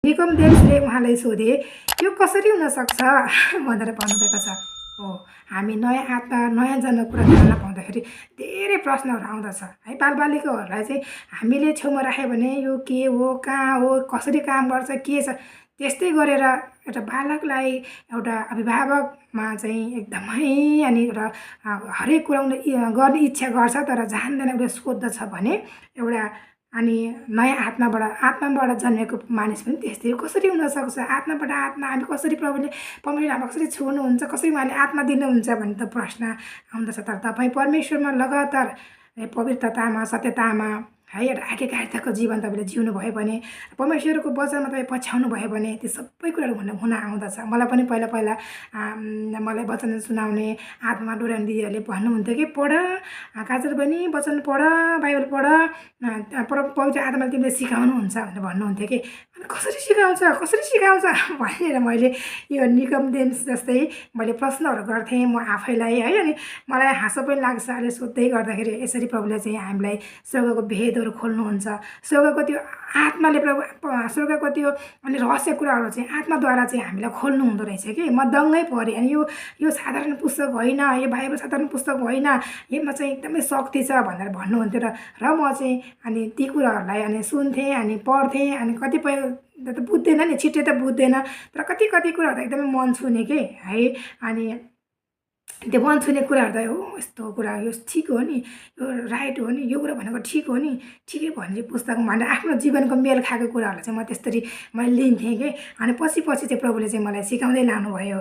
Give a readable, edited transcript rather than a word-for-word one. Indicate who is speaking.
Speaker 1: निकोदेमसले उहाँलाई सोधे, यो कसरी हुनसक्छ भनेर भन्नुभएको छ। हो, हामी नयाँ आत्मा नयाँ जन्मको कुरा जान्न पाउँदाखेरि धेरै प्रश्नहरू आउँदछ है। बालबालिकाहरूलाई चाहिँ हामीले छेउमा राख्यो भने यो के हो, कहाँ हो, कसरी काम गर्छ, के छ, त्यस्तै गरेर एउटा बालकलाई एउटा अभिभावकमा चाहिँ एकदमै अनि एउटा हरेक कुरा उनीहरूले गर्ने इच्छा गर्छ तर जान्दैन, उसले सोद्धछ भने एउटा अनि नयाँ आत्माबाट जन्मेको मानिस पनि त्यस्तै हो। कसरी हुनसक्छ आत्माबाट आत्मा, हामी कसरी परमेश्वरले हामीलाई कसरी छुनुहुन्छ, कसरी उहाँले आत्मा दिनुहुन्छ भन्ने त प्रश्न आउँदछ। तर तपाईँ परमेश्वरमा लगातार पवित्रतामा, सत्यतामा है एउटा आज्ञाकारिताको जीवन तपाईँले जिउनुभयो भने, परमेश्वरको वचनमा तपाईँ पछ्याउनु भयो भने त्यो सबै कुराहरू हुन आउँदछ। मलाई पनि पहिला पहिला मलाई वचन सुनाउने आत्मा डोरान दिदीहरूले भन्नुहुन्थ्यो कि पढ काजल बहिनी, वचन पढ, बाइबल पढ, पवित्र आत्माले तिमीले सिकाउनुहुन्छ भनेर भन्नुहुन्थ्यो कि। अनि कसरी सिकाउँछ भनेर मैले यो निकोदेमस जस्तै मैले प्रश्नहरू गर्थेँ म आफैलाई है। अनि मलाई हाँसो पनि लाग्छ अहिले सोध्दै गर्दाखेरि, यसरी प्रभुले चाहिँ हामीलाई स्वर्गको भेदहरू खोल्नुहुन्छ। स्वर्गको त्यो आत्माले स्वर्गको त्यो अनि रहस्य कुराहरू चाहिँ आत्माद्वारा चाहिँ हामीलाई खोल्नु हुँदो रहेछ कि। म दङ्गै परेँ। अनि यो साधारण पुस्तक होइन, यो बाइबल साधारण पुस्तक होइन, यसमा चाहिँ एकदमै शक्ति छ भनेर भन्नुहुन्थ्यो। र म चाहिँ अनि ती कुराहरूलाई अनि सुन्थेँ अनि पढ्थेँ। अनि कतिपय त बुझ्दैन नि, छिट्टै त बुझ्दैन, तर कति कुराहरू त एकदमै मन छुने के है। अनि त्यो मन छुने कुराहरू त हो, यस्तो कुरा यो ठिक हो नि, यो राइट हो नि, यो कुरा भनेको ठिक हो नि, ठिकै भने पुस्तकमा भनेर आफ्नो जीवनको मेल खाएको कुराहरूलाई चाहिँ म त्यसरी मैले लिन्थेँ कि। अनि पछि चाहिँ प्रभुले चाहिँ मलाई सिकाउँदै लानुभयो।